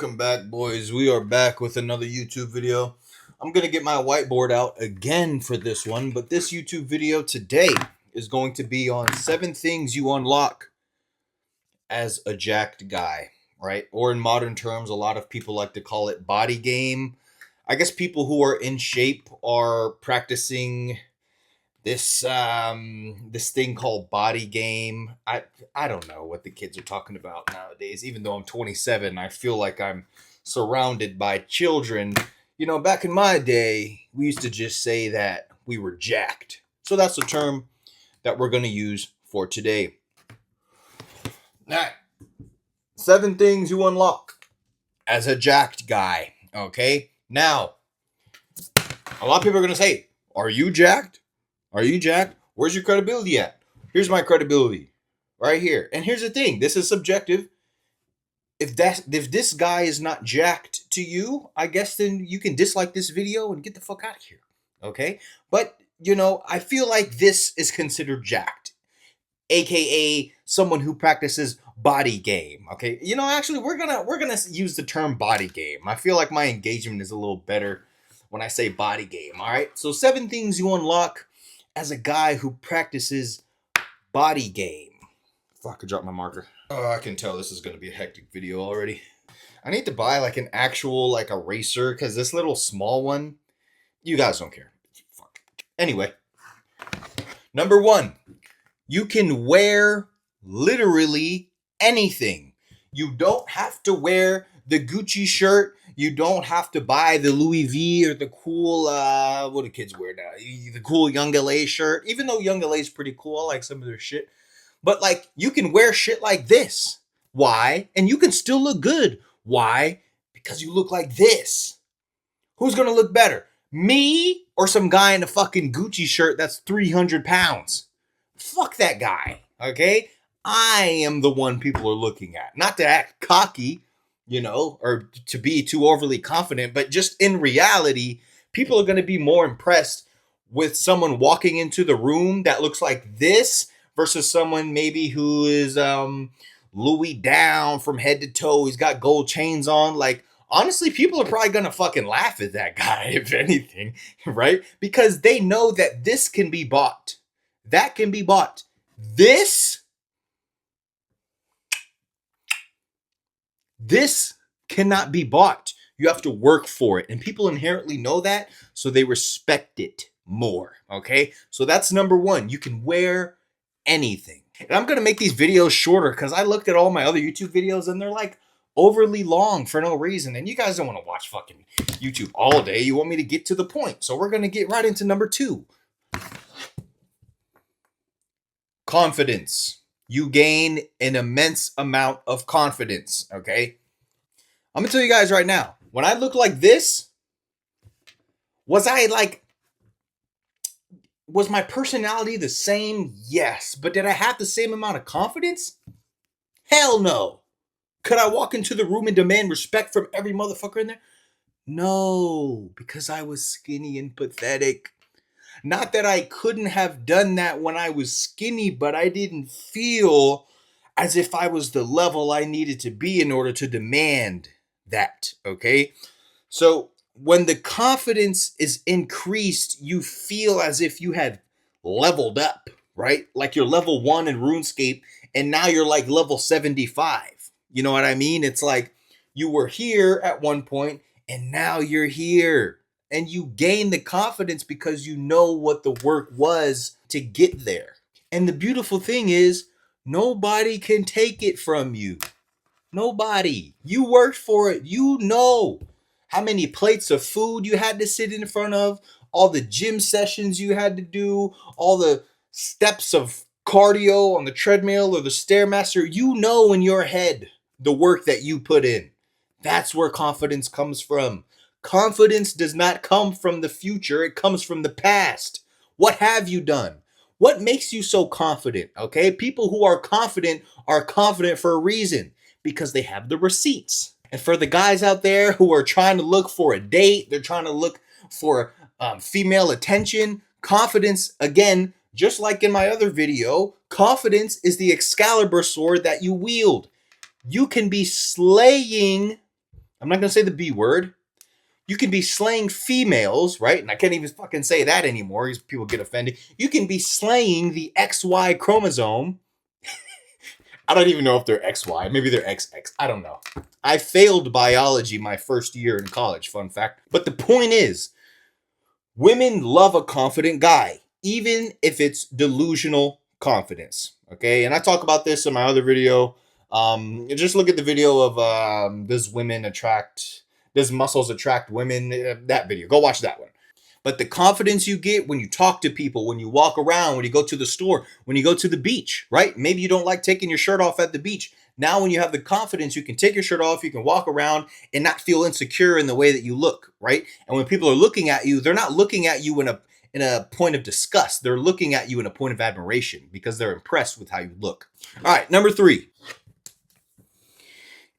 Welcome back, boys. We are back with another YouTube video. I'm going to get my whiteboard out again for this one, but this YouTube video today is going to be on 7 things you unlock as a jacked guy, right? Or in modern terms, a lot of people like to call it body game. I guess people who are in shape are practicing this thing called body game. I don't know what the kids are talking about nowadays. Even though I'm 27, I feel like I'm surrounded by children. You know, back in my day, we used to just say that we were jacked. So that's the term that we're going to use for today. Now, 7 things you unlock as a jacked guy. Okay? Now, a lot of people are going to say, are you jacked? Are you jacked? Where's your credibility at? Here's my credibility. Right here. And here's the thing. This is subjective. If this guy is not jacked to you, I guess then you can dislike this video and get the fuck out of here. Okay? But, you know, I feel like this is considered jacked. AKA someone who practices body game. Okay? You know, actually we're gonna use the term body game. I feel like my engagement is a little better when I say body game. Alright? So 7 things you unlock as a guy who practices body game. Fuck, I could drop my marker. Oh, I can tell this is going to be a hectic video already. I need to buy like an actual like eraser because this little small one, you guys don't care. Fuck. Anyway, number 1, you can wear literally anything. You don't have to wear the Gucci shirt. You don't have to buy the Louis V or the cool, what do kids wear now? The cool Young LA shirt. Even though Young LA is pretty cool, I like some of their shit. But like, you can wear shit like this. Why? And you can still look good. Why? Because you look like this. Who's gonna look better? Me or some guy in a fucking Gucci shirt that's 300 pounds? Fuck that guy, okay? I am the one people are looking at. Not to act cocky, you know, or to be too overly confident, but just in reality, people are going to be more impressed with someone walking into the room that looks like this versus someone maybe who is Louis down from head to toe. He's got gold chains on. Like, honestly, people are probably going to fucking laugh at that guy, if anything, right? Because they know that this can be bought. That can be bought. This cannot be bought. You have to work for it. And people inherently know that, so they respect it more. Okay? So that's number 1. You can wear anything. And I'm going to make these videos shorter because I looked at all my other YouTube videos and they're like overly long for no reason. And you guys don't want to watch fucking YouTube all day. You want me to get to the point. So we're going to get right into number 2. Confidence. You gain an immense amount of confidence, okay? I'm gonna tell you guys right now, when I look like this, was my personality the same? Yes. But did I have the same amount of confidence? Hell no. Could I walk into the room and demand respect from every motherfucker in there? No, because I was skinny and pathetic. Not that I couldn't have done that when I was skinny, but I didn't feel as if I was the level I needed to be in order to demand that, okay? So when the confidence is increased, you feel as if you had leveled up, right? Like you're level 1 in RuneScape, and now you're like level 75. You know what I mean? It's like you were here at one point, and now you're here. And you gain the confidence because you know what the work was to get there. And the beautiful thing is, nobody can take it from you. Nobody. You worked for it. You know how many plates of food you had to sit in front of, all the gym sessions you had to do, all the steps of cardio on the treadmill or the Stairmaster. You know in your head the work that you put in. That's where confidence comes from. Confidence does not come from the future. It comes from the past. What have you done? What makes you so confident? Okay. People who are confident for a reason because they have the receipts. And for the guys out there who are trying to look for a date, they're trying to look for female attention. Confidence, again, just like in my other video, confidence is the Excalibur sword that you wield. You can be slaying I'm not going to say the B word. You can be slaying females, right? And I can't even fucking say that anymore because people get offended. You can be slaying the XY chromosome. I don't even know if they're XY. Maybe they're XX. I don't know. I failed biology my first year in college, fun fact. But the point is, women love a confident guy, even if it's delusional confidence. Okay, and I talk about this in my other video. Just look at the video of does muscles attract women? That video. Go watch that one. But the confidence you get when you talk to people, when you walk around, when you go to the store, when you go to the beach, right? Maybe you don't like taking your shirt off at the beach. Now, when you have the confidence, you can take your shirt off, you can walk around and not feel insecure in the way that you look, right? And when people are looking at you, they're not looking at you in a point of disgust. They're looking at you in a point of admiration because they're impressed with how you look. All right, number 3,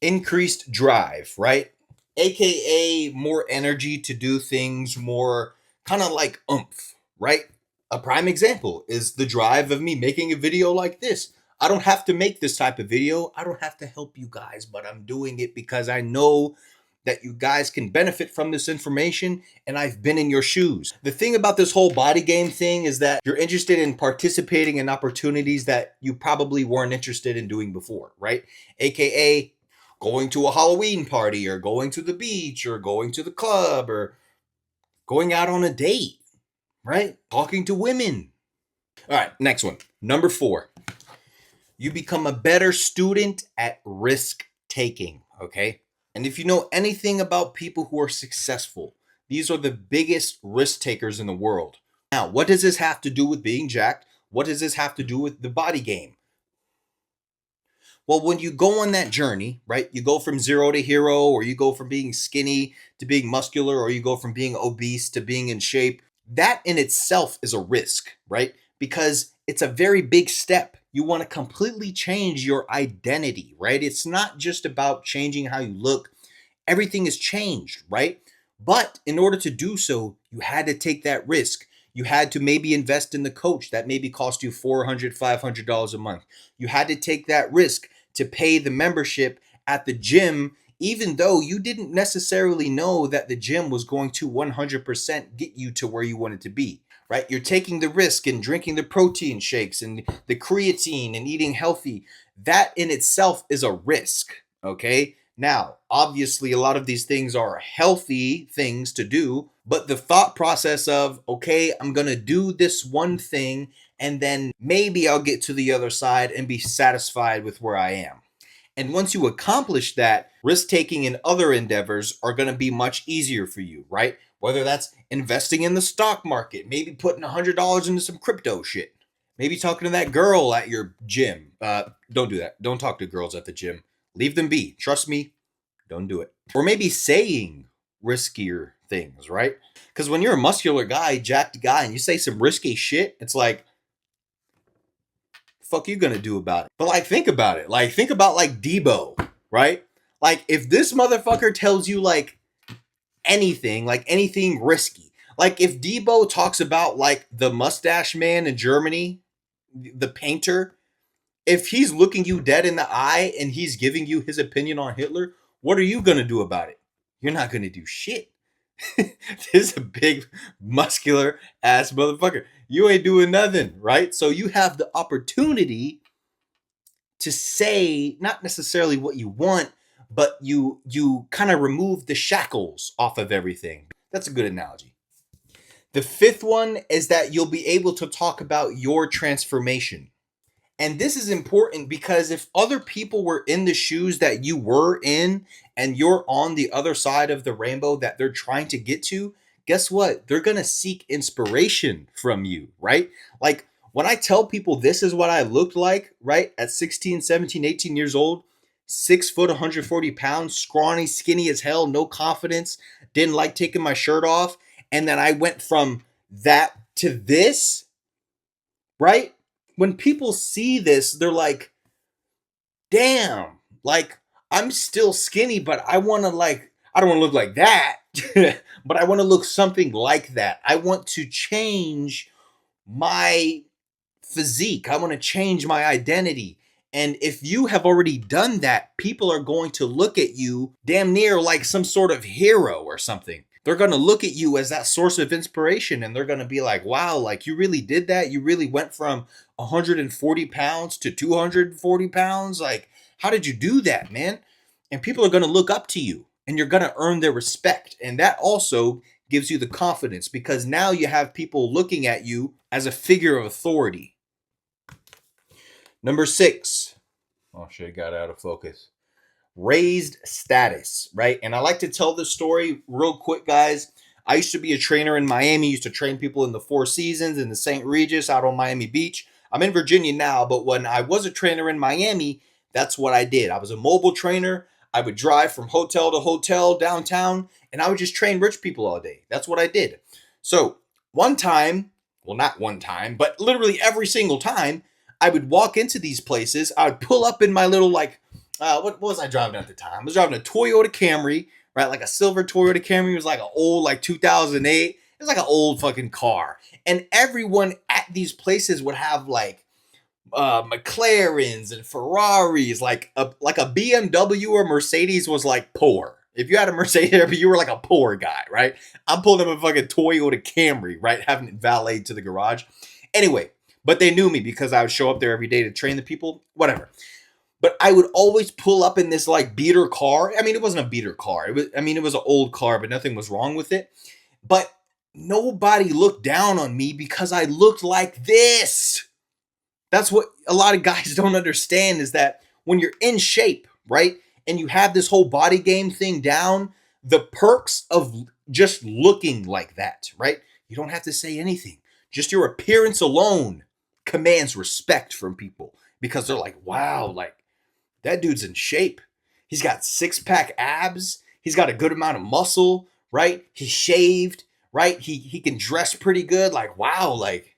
increased drive, right? AKA more energy to do things, more kind of like oomph, right? A prime example is the drive of me making a video like this. I don't have to make this type of video. I don't have to help you guys, but I'm doing it because I know that you guys can benefit from this information and I've been in your shoes. The thing about this whole body game thing is that you're interested in participating in opportunities that you probably weren't interested in doing before, right? AKA going to a Halloween party or going to the beach or going to the club or going out on a date, right? Talking to women. All right, next one. Number 4, you become a better student at risk taking, okay? And if you know anything about people who are successful, these are the biggest risk takers in the world. Now, what does this have to do with being jacked? What does this have to do with the body game? Well, when you go on that journey, right, you go from zero to hero, or you go from being skinny to being muscular, or you go from being obese to being in shape, that in itself is a risk, right? Because it's a very big step. You want to completely change your identity, right? It's not just about changing how you look. Everything is changed, right? But in order to do so, you had to take that risk. You had to maybe invest in the coach that maybe cost you $400, $500 a month. You had to take that risk to pay the membership at the gym, even though you didn't necessarily know that the gym was going to 100% get you to where you wanted to be, right? You're taking the risk and drinking the protein shakes and the creatine and eating healthy. That in itself is a risk, okay? Now, obviously, a lot of these things are healthy things to do, but the thought process of, okay, I'm going to do this one thing and then maybe I'll get to the other side and be satisfied with where I am. And once you accomplish that, risk taking in other endeavors are going to be much easier for you, right? Whether that's investing in the stock market, maybe putting $100 into some crypto shit, maybe talking to that girl at your gym. Don't do that. Don't talk to girls at the gym. Leave them be. Trust me, don't do it. Or maybe saying riskier things, right? Because when you're a muscular guy, jacked guy, and you say some risky shit, it's like, fuck you gonna do about it? But like, think about it. Like, think about like Debo, right? Like, if this motherfucker tells you like anything risky, like if Debo talks about like the mustache man in Germany, the painter, if he's looking you dead in the eye and he's giving you his opinion on Hitler, what are you gonna do about it? You're not gonna do shit. This is a big, muscular ass motherfucker. You ain't doing nothing, right? So you have the opportunity to say not necessarily what you want, but you kind of remove the shackles off of everything. That's a good analogy. The 5th one is that you'll be able to talk about your transformation. And this is important because if other people were in the shoes that you were in and you're on the other side of the rainbow that they're trying to get to, guess what? They're going to seek inspiration from you, right? Like when I tell people this is what I looked like, right? At 16, 17, 18 years old, 6 foot, 140 pounds, scrawny, skinny as hell, no confidence, didn't like taking my shirt off. And then I went from that to this, right? When people see this, they're like, damn, like I'm still skinny, but I want to I don't want to look like that, but I want to look something like that. I want to change my physique. I want to change my identity. And if you have already done that, people are going to look at you damn near like some sort of hero or something. They're going to look at you as that source of inspiration, and they're going to be like, wow, like you really did that. You really went from 140 pounds to 240 pounds. Like, how did you do that, man? And people are going to look up to you, and you're going to earn their respect. And that also gives you the confidence, because now you have people looking at you as a figure of authority. Number 6. Oh shit, got out of focus. Raised status, right? And I like to tell this story real quick, guys. I used to be a trainer in Miami, used to train people in the Four Seasons, in the St. Regis, out on Miami Beach. I'm in Virginia now, but when I was a trainer in Miami, that's what I did. I was a mobile trainer. I would drive from hotel to hotel downtown, and I would just train rich people all day. That's what I did. So one time, well, not one time, but literally every single time, I would walk into these places. I would pull up in my little, like, what was I driving at the time? I was driving a Toyota Camry, right? Like a silver Toyota Camry. It was like an old, like 2008. It was like an old fucking car. And everyone at these places would have like McLarens and Ferraris. Like a BMW or Mercedes was like poor. If you had a Mercedes, you were like a poor guy, right? I'm pulling up a fucking Toyota Camry, right? Having it valeted to the garage. Anyway, but they knew me because I would show up there every day to train the people, whatever. But I would always pull up in this like beater car. I mean, it wasn't a beater car. It was an old car, but nothing was wrong with it. But nobody looked down on me because I looked like this. That's what a lot of guys don't understand, is that when you're in shape, right? And you have this whole body game thing down, the perks of just looking like that, right? You don't have to say anything. Just your appearance alone commands respect from people, because they're like, wow, like that dude's in shape. He's got 6-pack abs. He's got a good amount of muscle, right? He's shaved, right? He can dress pretty good. Like, wow, like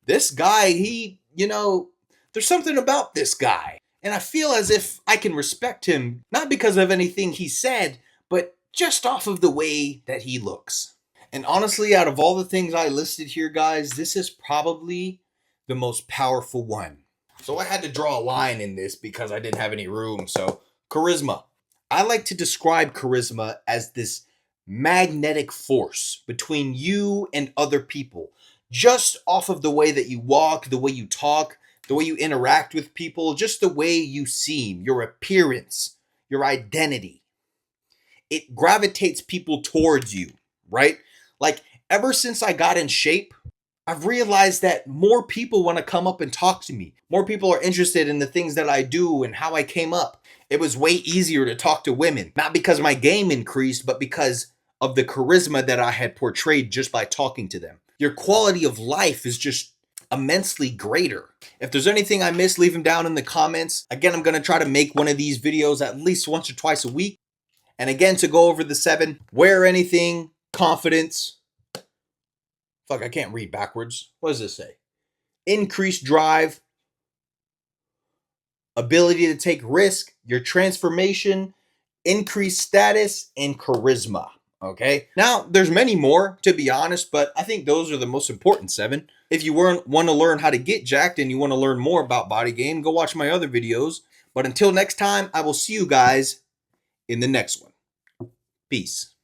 this guy, there's something about this guy. And I feel as if I can respect him, not because of anything he said, but just off of the way that he looks. And honestly, out of all the things I listed here, guys, this is probably the most powerful one. So I had to draw a line in this because I didn't have any room. So charisma. I like to describe charisma as this magnetic force between you and other people, just off of the way that you walk, the way you talk, the way you interact with people, just the way you seem, your appearance, your identity. It gravitates people towards you, right? Like, ever since I got in shape, I've realized that more people want to come up and talk to me. More people are interested in the things that I do and how I came up. It was way easier to talk to women, not because my game increased, but because of the charisma that I had portrayed just by talking to them. Your quality of life is just immensely greater. If there's anything I missed, leave them down in the comments. Again, I'm going to try to make one of these videos at least once or twice a week. And again, to go over the 7, wear anything, confidence. Fuck, I can't read backwards. What does this say? Increased drive, ability to take risk, your transformation, increased status, and charisma. Okay? Now, there's many more, to be honest, but I think those are the most important 7. If you want to learn how to get jacked and you want to learn more about body game, go watch my other videos. But until next time, I will see you guys in the next one. Peace.